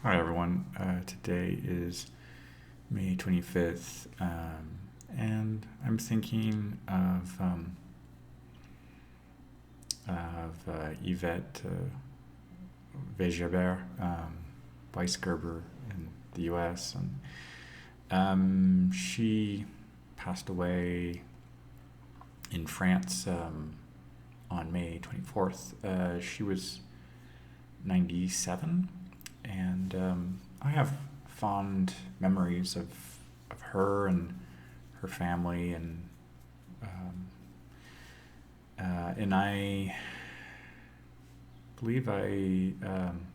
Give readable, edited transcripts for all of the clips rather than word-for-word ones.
Hi, everyone. Today is May 25th, and I'm thinking of Yvette Weisgerber, Weisgerber in the US. And she passed away in France on May 24th. She was 97, and I have fond memories of her and her family, um, and I believe um,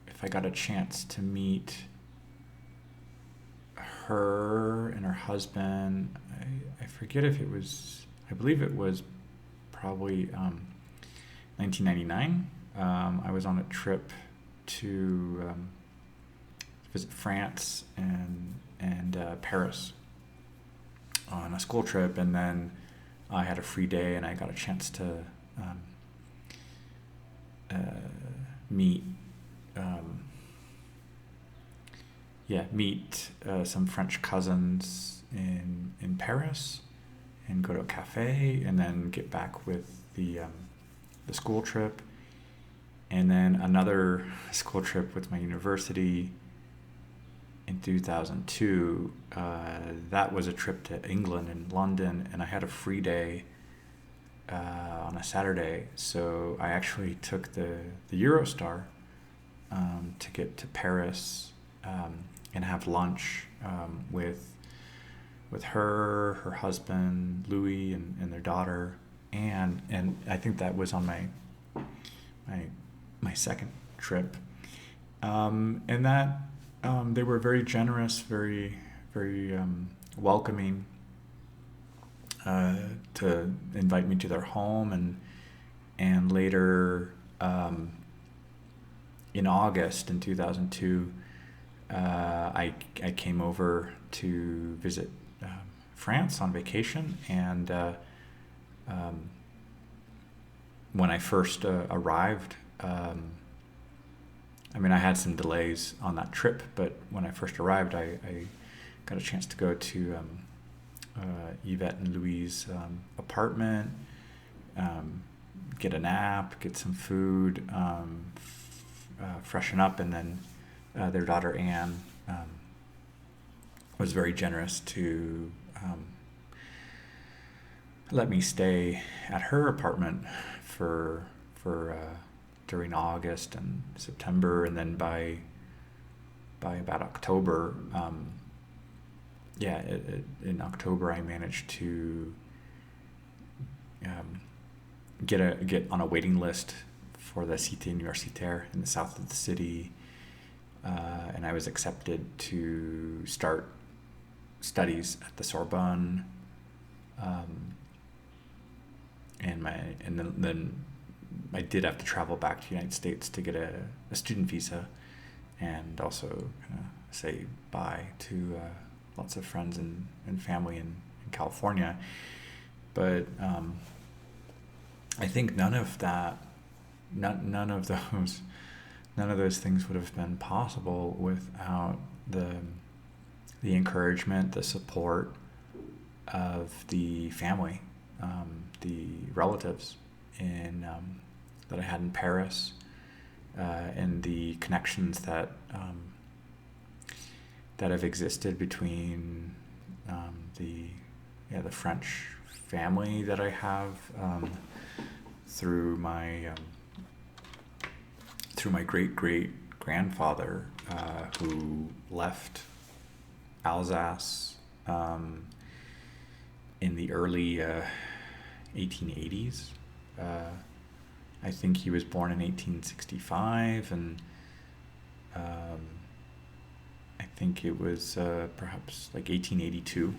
if I got a chance to meet her and her husband, I forget if it was, I believe it was probably 1999. I was on a trip to visit France and Paris on a school trip, and then I had a free day and I got a chance to um, uh, meet um, meet some French cousins in Paris and go to a cafe and then get back with the school trip, and then another school trip with my university in 2002. That was a trip to England and London, and I had a free day on a Saturday, so I actually took the Eurostar to get to Paris and have lunch with her husband Louis, and their daughter, and I think that was on my my second trip, and that they were very generous, very welcoming, to invite me to their home, and later in August in 2002, I came over to visit France on vacation, and um, when I first arrived, I mean, I had some delays on that trip, but when I first arrived, I got a chance to go to Yvette and Louis' apartment, um, get a nap, get some food, freshen up, and then their daughter Anne was very generous to let me stay at her apartment for during August and September, and then by about October, in October I managed to um, get on a waiting list for the Cité Universitaire in the south of the city, and I was accepted to start studies at the Sorbonne, um, and then I did have to travel back to the United States to get a student visa, and also say bye to lots of friends and family in California. But I think none of those things would have been possible without the encouragement, the support of the family, the relatives that I had in Paris, and the connections that have existed between the French family that I have through my great grandfather, who left Alsace in the early 1880s. I think he was born in 1865, and I think it was perhaps like 1882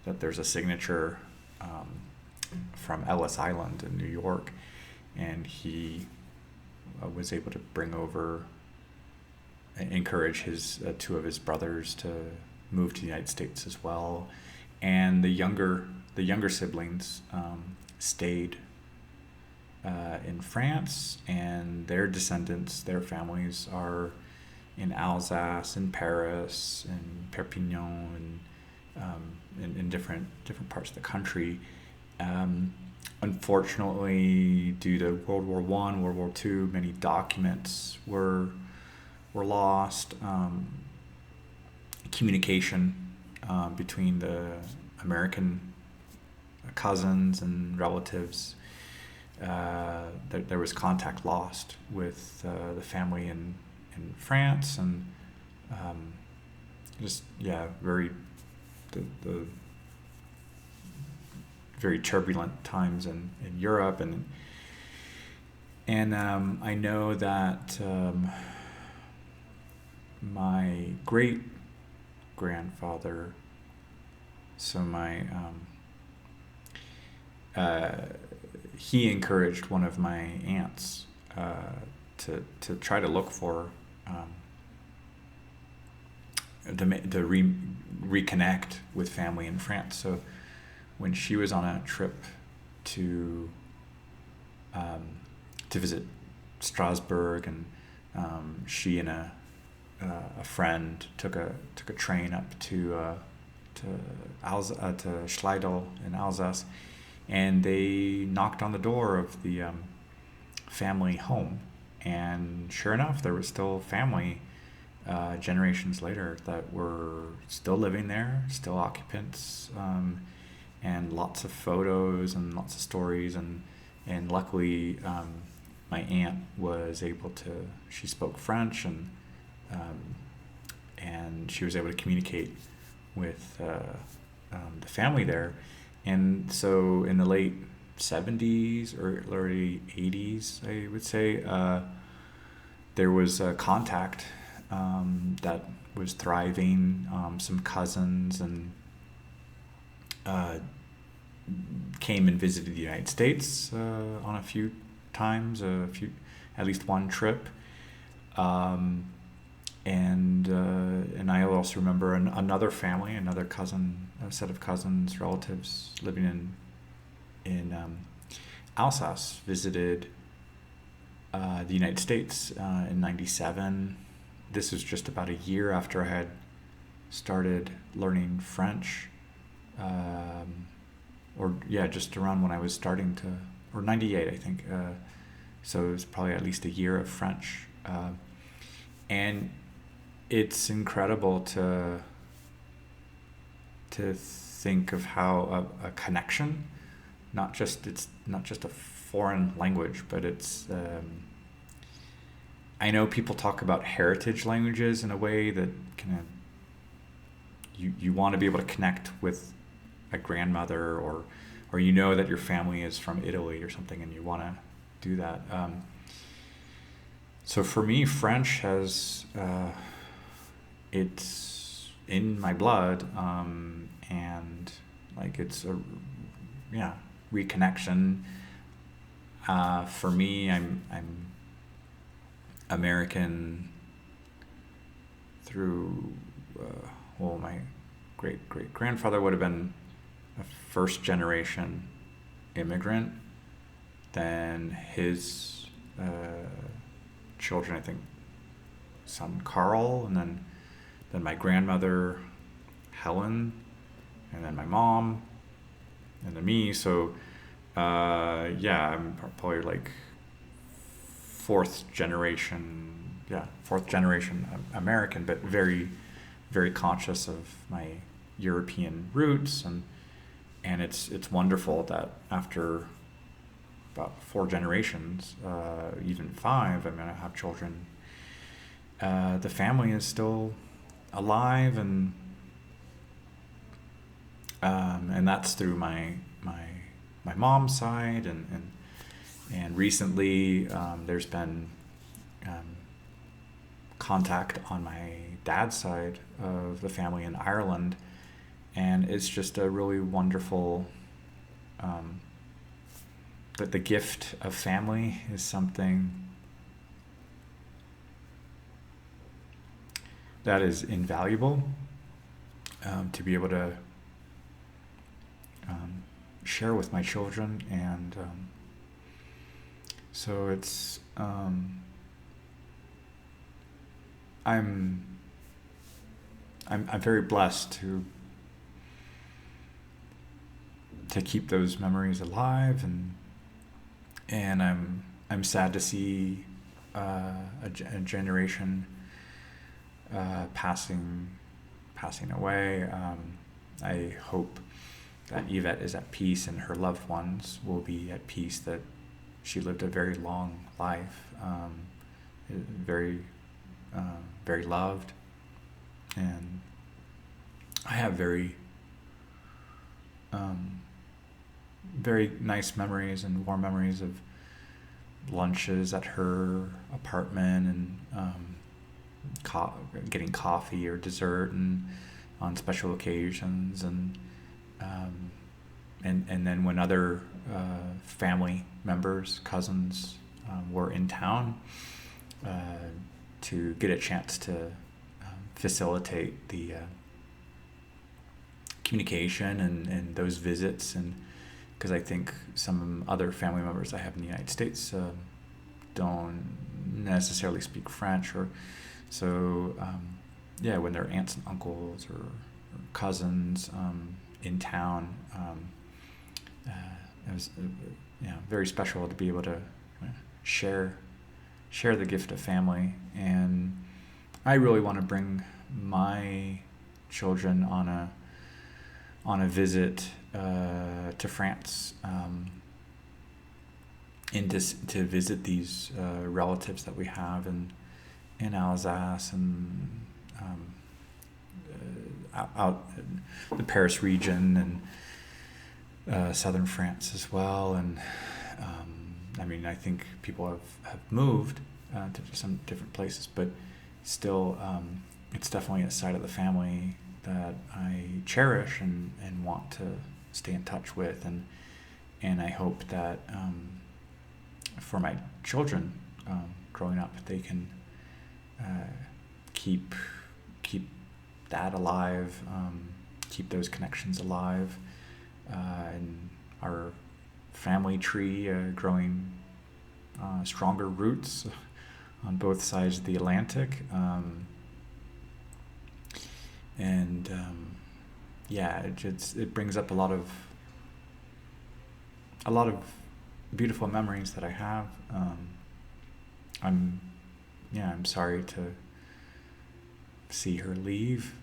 that there's a signature from Ellis Island in New York, and he was able to encourage his two of his brothers to move to the United States as well, and the younger siblings stayed in France, and their descendants, their families are in Alsace, in Paris, in Perpignan, and in different parts of the country. Unfortunately, due to World War One, World War Two, many documents were lost. Communication between the American cousins and relatives. There was contact lost with the family in France, and just very the very turbulent times in Europe, and I know that my great grandfather, so my he encouraged one of my aunts to try to look for to reconnect with family in France. So when she was on a trip to visit Strasbourg, and she and a friend took a train up to Schleidel in Alsace, and they knocked on the door of the family home, and sure enough, there was still family generations later that were still living there, still occupants, and lots of photos and lots of stories, and luckily my aunt was able to, she spoke French, and she was able to communicate with the family there. And so in the late 70s or early 80s, I would say, there was a contact that was thriving. Some cousins and came and visited the United States on a few times, at least one trip. And I also remember another family, another cousin, a set of cousins, relatives living in Alsace visited the United States in '97. This was just about a year after I had started learning French, just around when I was starting to, or '98, I think. So it was probably at least a year of French, and it's incredible to think of how a connection, it's not just a foreign language, but it's I know people talk about heritage languages in a way that kind of you want to be able to connect with a grandmother, or you know that your family is from Italy or something, and you want to do that. So for me, French has it's in my blood, and like it's a reconnection. For me, I'm American through my great grandfather would have been a first generation immigrant. Then his children, I think, son Carl, and then my grandmother Helen, and then my mom, and then me. So I'm probably like fourth generation American, but very, very conscious of my European roots, and it's wonderful that after about 4 generations, even 5, I mean, I have children, the family is still alive, and that's through my mom's side, and recently there's been contact on my dad's side of the family in Ireland, and it's just a really wonderful that the gift of family is something that is invaluable, to be able to share with my children, and So it's I'm I'm very blessed to keep those memories alive, and I'm sad to see a generation passing away. I hope that Yvette is at peace and her loved ones will be at peace. That she lived a very long life, very very loved, and I have um, very nice memories and warm memories of lunches at her apartment, and co- getting coffee or dessert and on special occasions, um, and then when other family members, cousins, were in town, uh, to get a chance to facilitate the communication and those visits, and because I think some other family members I have in the United States don't necessarily speak French, or so yeah, when their aunts and uncles or cousins in town, uh, it was very special to be able to share share the gift of family. And I really want to bring my children on a visit to France, and to visit these relatives that we have in Alsace, and out in the Paris region, and southern France as well. And I mean, I think people have moved to some different places, but still, it's definitely a side of the family that I cherish and want to stay in touch with, and I hope that for my children growing up, they can keep that alive, keep those connections alive, and our family tree growing stronger roots on both sides of the Atlantic. And yeah, it brings up a lot of beautiful memories that I have. I'm sorry to see her leave,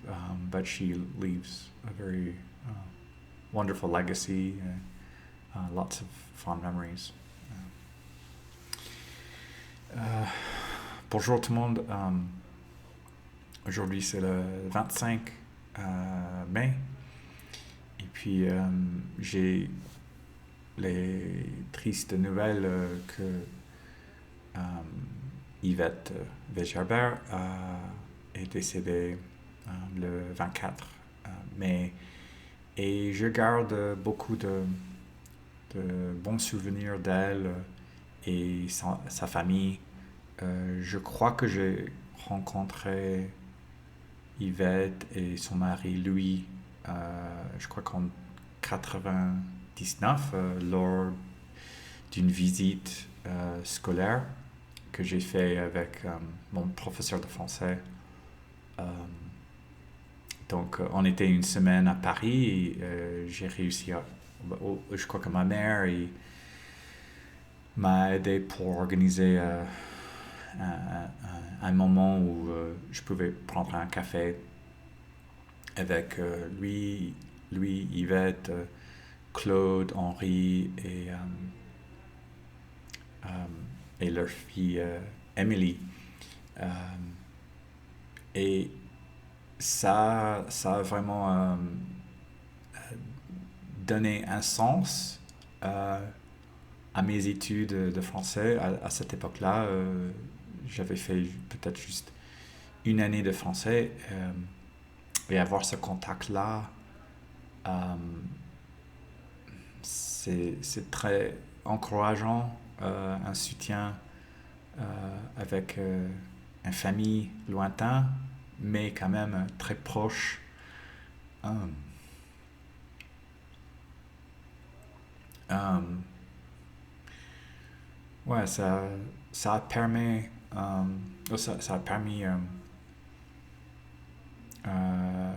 but she leaves a very wonderful legacy, lots of fond memories. Bonjour tout le monde. Aujourd'hui c'est le 25 mai, et puis j'ai les tristes nouvelles que Yvette Weisgerber est décédée le 24 mai, et je garde beaucoup de bons souvenirs d'elle et sa famille. Je crois que j'ai rencontré Yvette et son mari Louis, je crois qu'en 99, lors d'une visite scolaire que j'ai fait avec mon professeur de français. Donc on était une semaine à Paris, et j'ai réussi je crois que ma mère m'a aidé pour organiser un moment où je pouvais prendre un café avec lui, Yvette, Claude, Henri et leur fille Emily. Et ça a vraiment donné un sens à mes études de français. À cette époque-là, j'avais fait peut-être juste une année de français, et avoir ce contact-là, c'est très encourageant, un soutien avec une famille lointaine, mais quand même très proche. Ouais, ça a permis, ça a permis euh,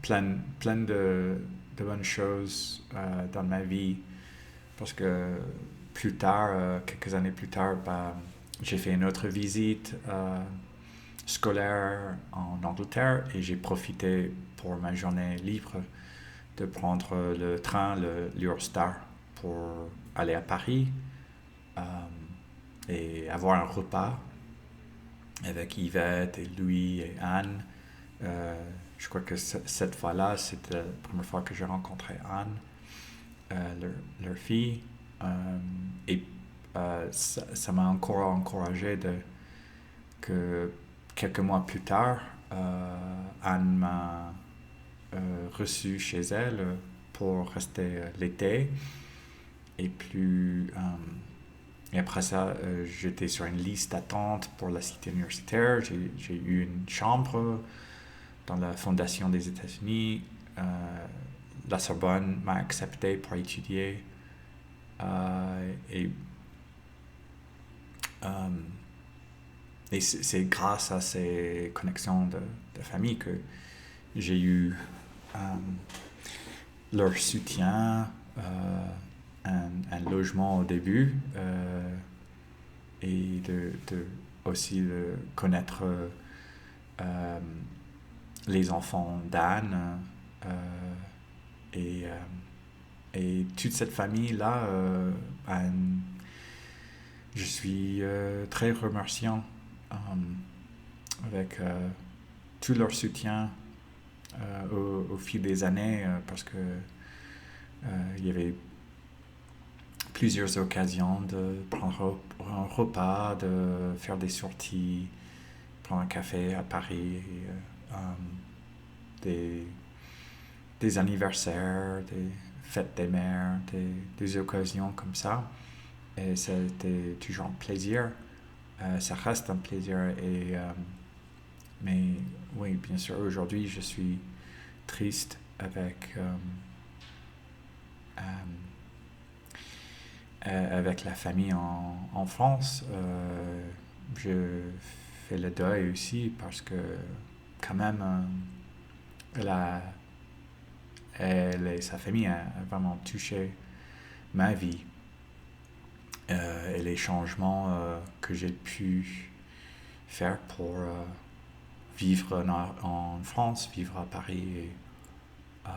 plein de bonnes choses dans ma vie parce que plus tard, quelques années plus tard, bah, j'ai fait une autre visite scolaire en Angleterre et j'ai profité pour ma journée libre de prendre le train, l'Eurostar, pour aller à Paris euh, et avoir un repas avec Yvette et Louis et Anne. Je crois que cette fois-là, c'était la première fois que j'ai rencontré Anne, leur fille. Euh, et ça m'a encore encouragé que quelques mois plus tard, Anne m'a reçu chez elle pour rester l'été. Et plus et après ça, j'étais sur une liste d'attente pour la cité universitaire. J'ai eu une chambre dans la fondation des États-Unis. La Sorbonne m'a accepté pour étudier. Et euh, et c'est grâce à ces connexions de famille que j'ai eu euh, leur soutien, un logement au début, et aussi de connaître euh, les enfants d'Anne, et, toute cette famille-là. Je suis très remerciant avec tout leur soutien au fil des années, parce que il y avait plusieurs occasions de prendre un repas, de faire des sorties, prendre un café à Paris, des, des anniversaires, des fêtes des mères, des occasions comme ça. Et c'était toujours un plaisir. Ça reste un plaisir. Mais oui, bien sûr, aujourd'hui, je suis triste avec la famille en France. Je fais le deuil aussi parce que quand même, elle, a, elle et sa famille a vraiment touché ma vie, et les changements que j'ai pu faire pour vivre en France, vivre à Paris. Et, euh,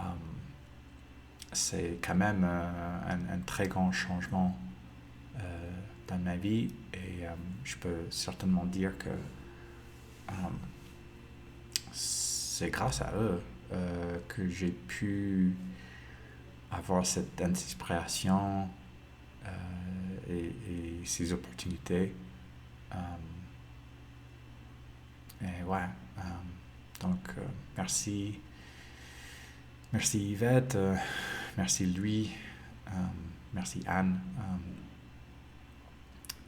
c'est quand même un très grand changement dans ma vie, et je peux certainement dire que euh, c'est grâce à eux que j'ai pu avoir cette inspiration et ces opportunités. Euh, et ouais, donc merci. Merci Yvette, merci Louis, merci Anne.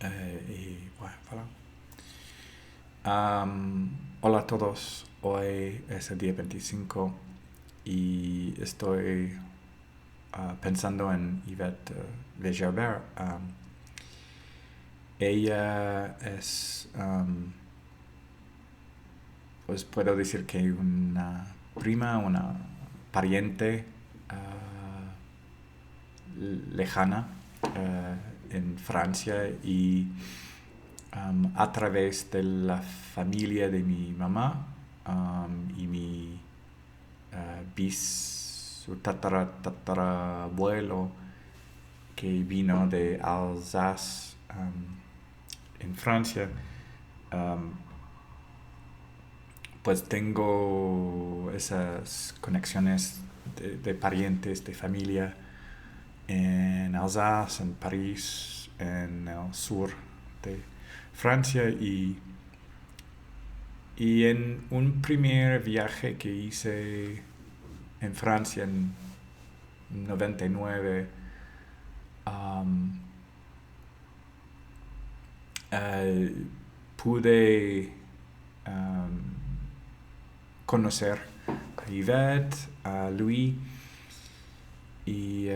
Y bueno, voilà. Hola a todos, hoy es el día 25 y estoy pensando en Yvette Weisgerber. Ella es, pues puedo decir que una prima, una pariente lejana en Francia, y a través de la familia de mi mamá y mi su tatarabuelo, que vino de Alsace en Francia. Pues tengo esas conexiones de parientes, de familia en Alsace, en París, en el sur de Francia, y en un primer viaje que hice en Francia en 99, pude conocer a Yvette, a Louis, y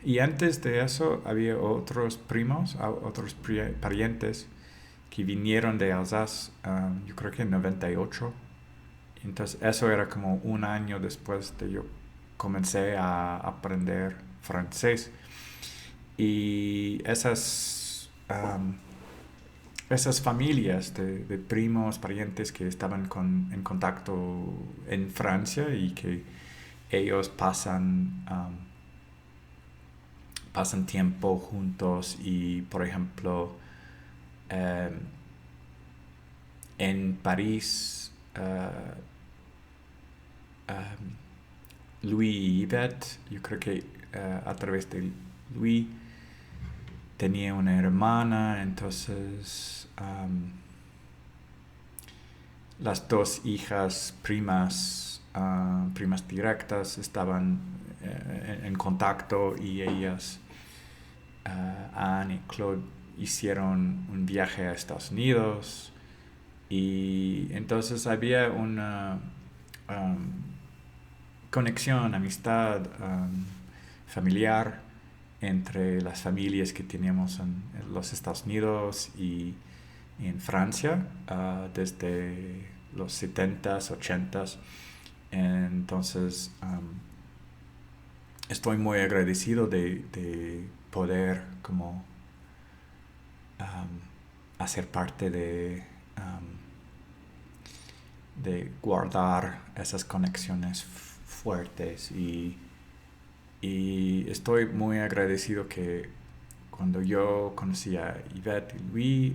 y antes de eso había otros primos, otros parientes que vinieron de Alsace, yo creo que en 98. Entonces eso era como un año después de yo comencé a aprender francés. Y esas familias de primos, parientes que estaban en contacto en Francia y que ellos pasan tiempo juntos y, por ejemplo, um, en París, Louis y Yvette, yo creo que a través de Louis tenía una hermana, entonces las dos hijas primas directas, estaban en contacto y ellas, Anne y Claude, hicieron un viaje a Estados Unidos y entonces había una conexión, amistad familiar entre las familias que teníamos en los Estados Unidos y en Francia desde los 70s, 80s. Entonces estoy muy agradecido de poder como hacer parte de guardar esas conexiones fuertes y estoy muy agradecido que cuando yo conocí a Yvette y Louis,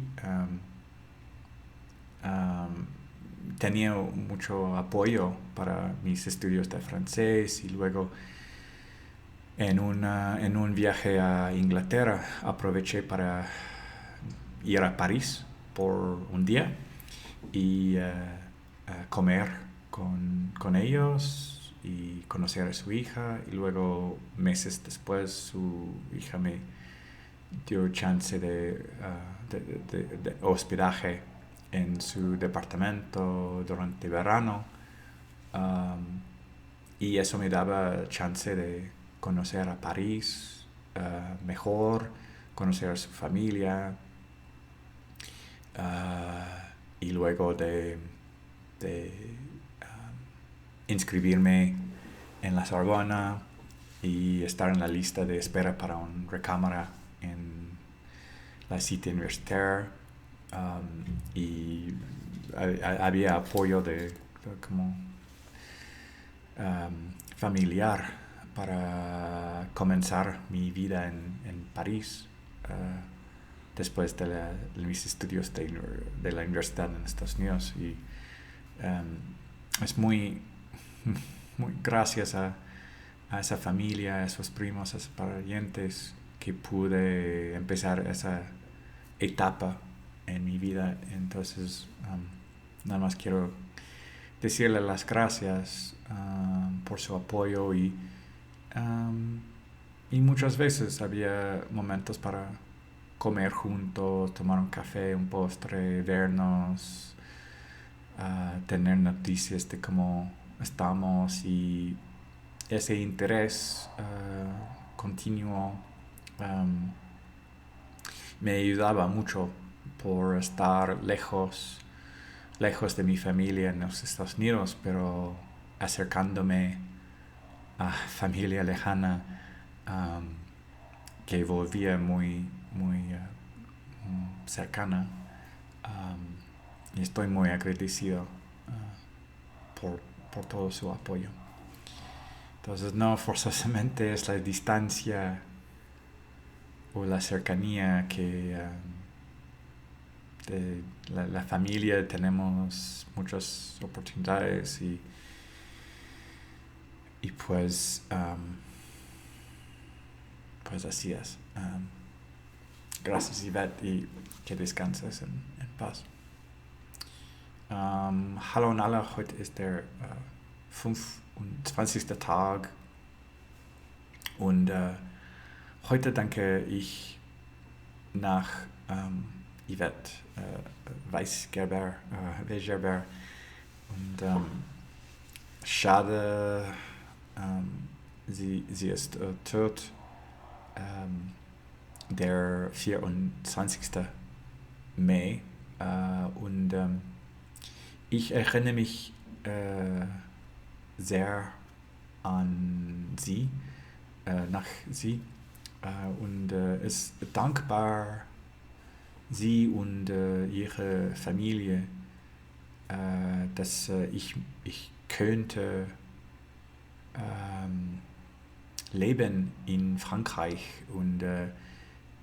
tenía mucho apoyo para mis estudios de francés y luego en un viaje a Inglaterra aproveché para ir a París por un día y comer con ellos y conocer a su hija y luego meses después su hija me dio chance de hospedaje en su departamento durante verano y eso me daba chance de conocer a París mejor, conocer a su familia y luego de inscribirme en la Sorbona y estar en la lista de espera para una recámara en la Cité Universitaire y había apoyo de como familiar para comenzar mi vida en París después de mis estudios de la universidad en Estados Unidos y es muy gracias a esa familia, a esos primos, a esos parientes que pude empezar esa etapa en mi vida. Entonces nada más quiero decirle las gracias por su apoyo y muchas veces había momentos para comer juntos, tomar un café, un postre, vernos, tener noticias de cómo estamos y ese interés continuo me ayudaba mucho por estar lejos de mi familia en los Estados Unidos, pero acercándome a familia lejana que volvía muy cercana y estoy muy agradecido por todo su apoyo. Entonces no forzosamente es la distancia o la cercanía que de la familia tenemos muchas oportunidades y pues así es. Gracias Yvette y que descanses en paz. Hallo an alle, heute ist der 25. Tag und heute denke ich nach Yvette Weisgerber und schade, sie ist tot der 24. Mai. Und ich erinnere mich sehr an sie, nach sie. Und ist dankbar, sie und ihre Familie, dass ich könnte leben in Frankreich. Und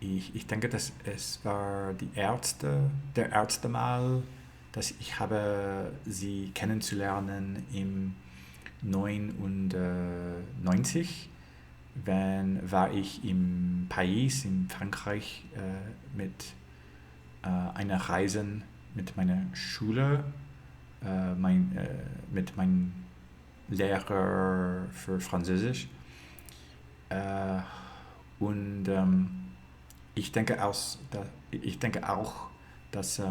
ich denke, dass es war der erste Mal, dass ich habe sie kennenzulernen im 99. War ich in Paris, in Frankreich, mit einer Reise mit meiner Schule, mit meinem Lehrer für Französisch. Und ich denke auch, dass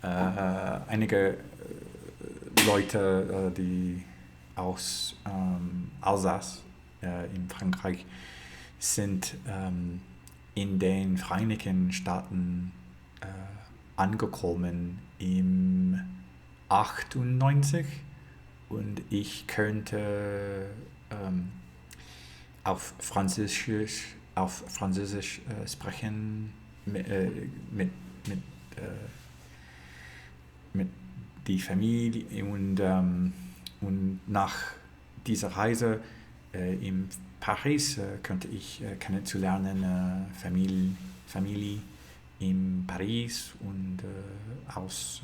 einige Leute, die aus Alsace in Frankreich sind, in den Vereinigten Staaten angekommen im 98, und ich könnte auf Französisch sprechen mit die Familie, und nach dieser Reise in Paris könnte ich kennenzulernen Familie in Paris und aus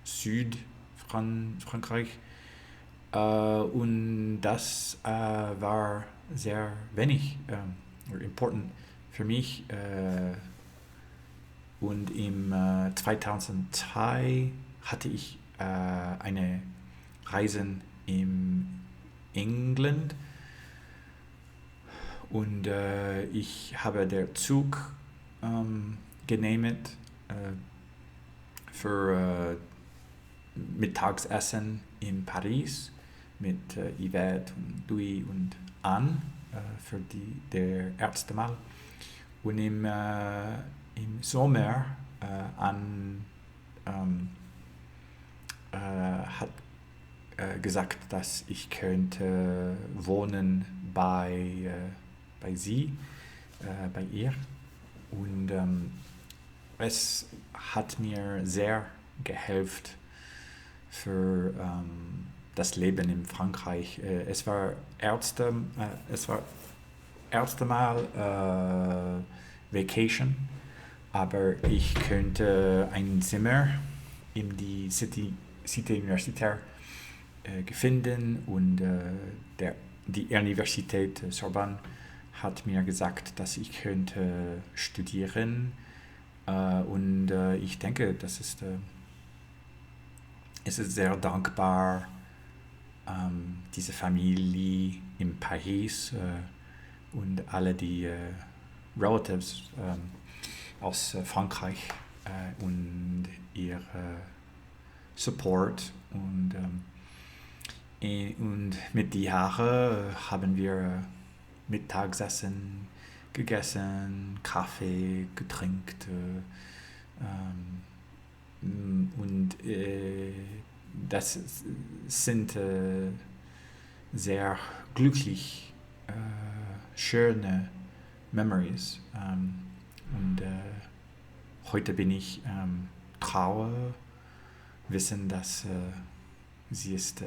Südfrankreich. Und das war sehr wenig important für mich. Und im 2002 hatte ich eine Reise in England, und ich habe den Zug genehmigt für Mittagsessen in Paris mit Yvette und Louis und Anne für der erste Mal. Und im Sommer hat gesagt, dass ich könnte wohnen bei sie, bei ihr. Und es hat mir sehr geholfen für das Leben in Frankreich. Es war erste Mal Vacation, aber ich könnte ein Zimmer in die Cité Universitaire gefunden, und die Universität Sorbonne hat mir gesagt, dass ich könnte studieren, und ich denke, es ist sehr dankbar, diese Familie in Paris und alle die Relatives aus Frankreich und ihr Support, und mit den Jahren haben wir Mittagessen gegessen, Kaffee getrinkt, und das sind sehr glücklich, schöne Memories. Und heute bin ich trauer, wissen, dass sie ist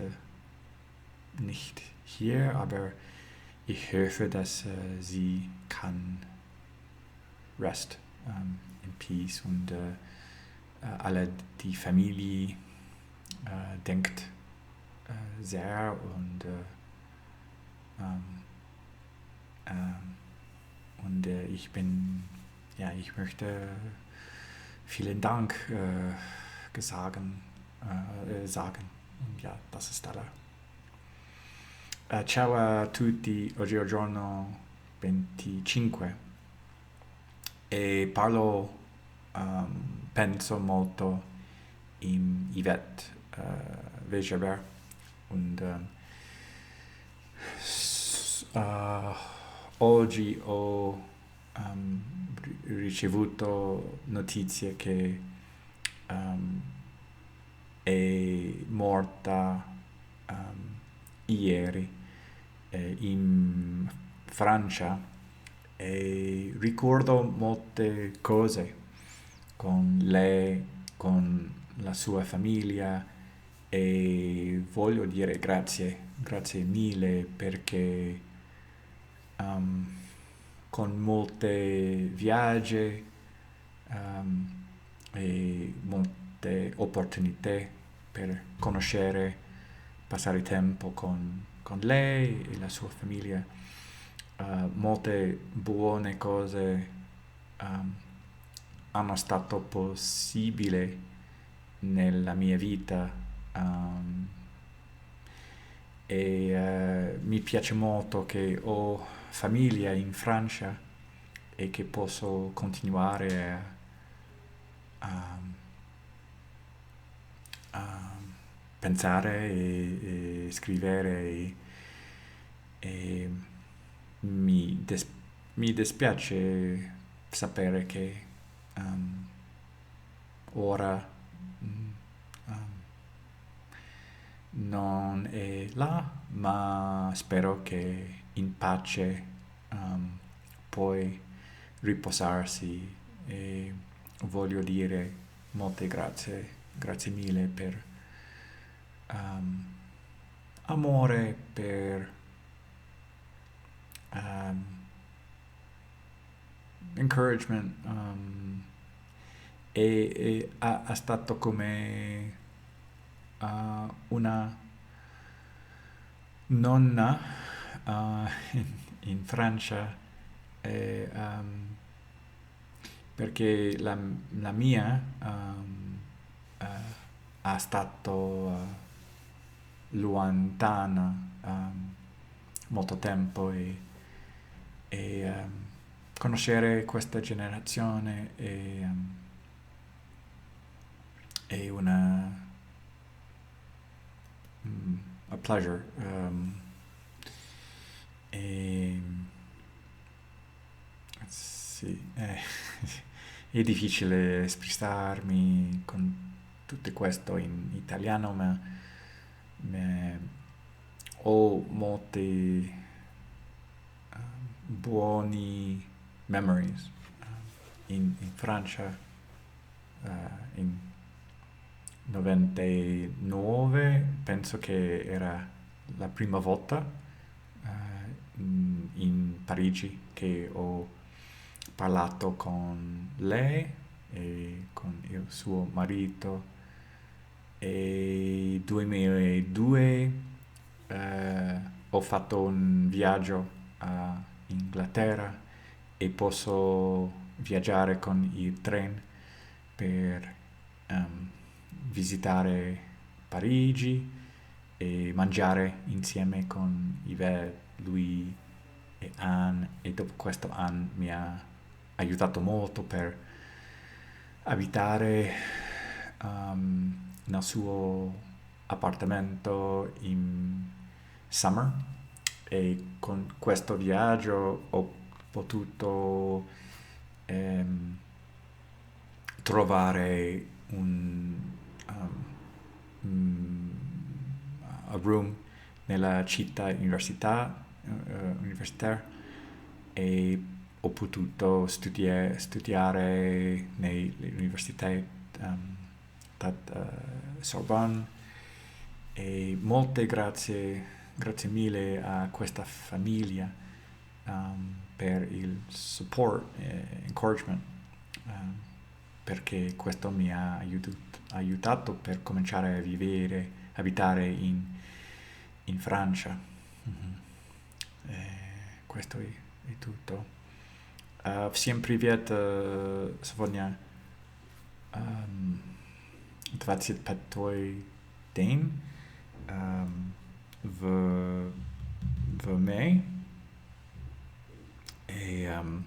nicht hier, aber ich hoffe, dass sie kann rest in peace, und alle die Familie denkt sehr, und ich möchte vielen Dank sagen. Und ja, das ist alles. Ciao a tutti, oggi è il giorno 25 e penso molto in Yvette Weisgerber, und oggi ho ricevuto notizie che um, è morta ieri in Francia e ricordo molte cose con lei, con la sua famiglia e voglio dire grazie mille perché um, con molte viaggi e molte opportunità per conoscere, passare tempo con lei e la sua famiglia, molte buone cose um, hanno stato possibili nella mia vita e mi piace molto che ho famiglia in Francia e che posso continuare a, a pensare e scrivere e mi, des- mi dispiace sapere che ora non è là, ma spero che in pace puoi riposarsi e voglio dire molte grazie mille per um, amore, per um, encouragement e ha stato come una nonna in Francia perché la mia uh, ha stato lontana molto tempo e conoscere questa generazione è una a pleasure e sì, è difficile espressarmi con tutto questo in italiano, ma ho molti buoni memories in Francia in 99 penso che era la prima volta in Parigi che ho parlato con lei e con il suo marito e 2002 ho fatto un viaggio a Inghilterra e posso viaggiare con il treno per visitare Parigi e mangiare insieme con Yvette, lui e Anne e dopo questo Anne mi ha aiutato molto per abitare nel suo appartamento in summer e con questo viaggio ho potuto trovare um, a room nella città universitaria e ho potuto studiare nell'università Sorbonne e molte grazie mille a questa famiglia per il support e encouragement perché questo mi ha aiutato per cominciare a vivere, abitare in Francia. Mhm. Questo è tutto. Всем привет, сегодня 25-й день в, в мае. И ам,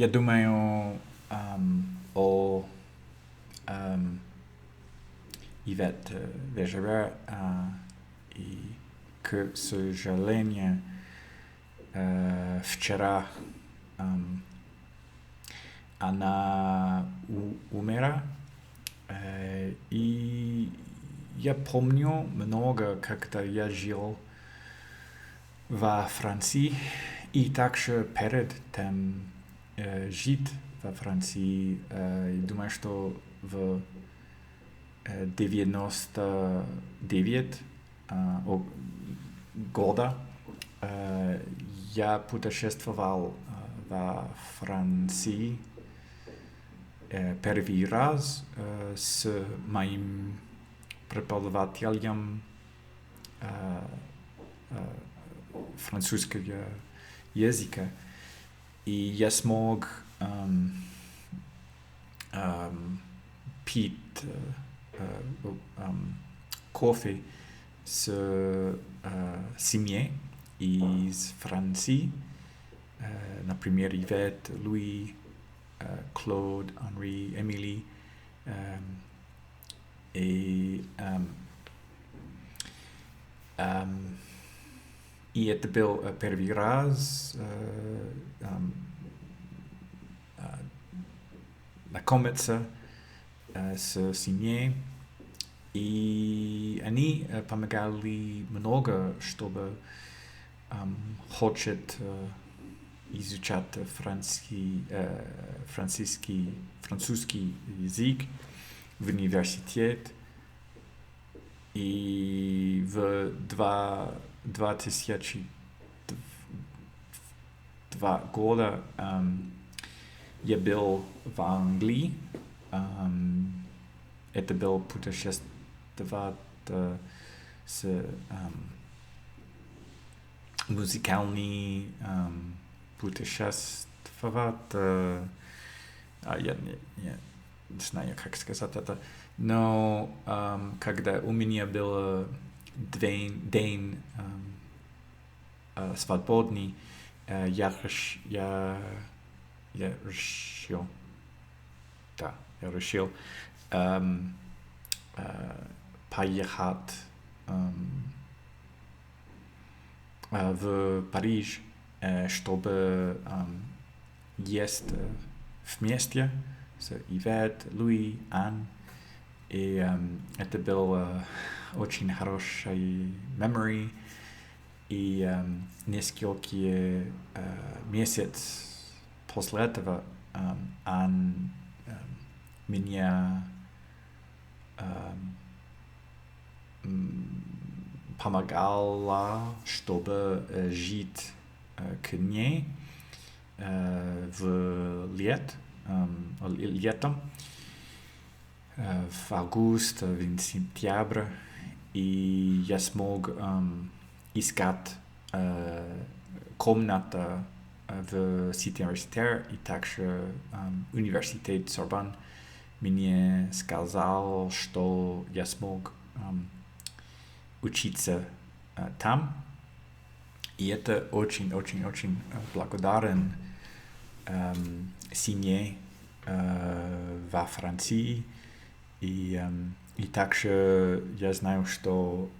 я думаю, о Yvette Weisgerber, и, к сожалению, вчера она умерла. И я помню много, когда я жил во Франции, и также перед тем жить во Франции. Думаю, что в 99 года я путешествовал во Франции первый раз с моим преподавателем французского языка. И я смог пить кофе с семьей из Франции, например, Yvette, Louis, Claude, Henri, Emily, и это был первый раз знакомиться с семьей, и они помогали много, чтобы хочет изучать французский язык в университет. И в 2002 года я был в Англии. Это был путешествовать с музыкальный путешествовать. Я не знаю, как сказать это. Но когда у меня был день свободный, я решил поехать в Париж, чтобы есть вместе с Yvette, Louis, Anne. И это был очень хороший memory. И несколько месяцев после этого Anne меня помогала, чтобы жить к ней летом, в август, в сентябре, и я смог искать комнату в Сити Universitaire, и также университет Сорбонн мне сказал, что я смог учиться там. И это очень благодарен семье во Франции. И также я знаю, что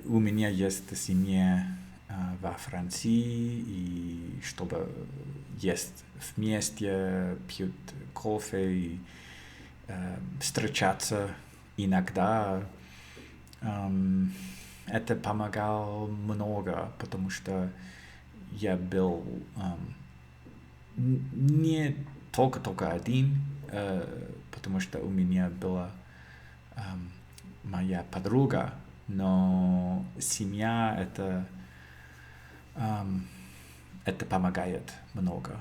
у меня есть семья во Франции, и чтобы есть вместе, пьют кофе и встречаться иногда. Это помогало много, потому что я был не только один, потому что у меня была моя подруга, но семья это помогает много.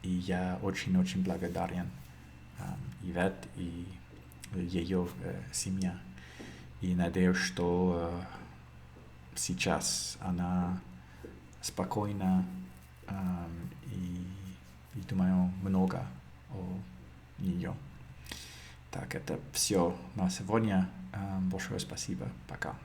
И я очень благодарен Yvette и ее семье. И надеюсь, что сейчас она спокойна, и думаю много о нее. Так, это все на сегодня. Большое спасибо. Пока.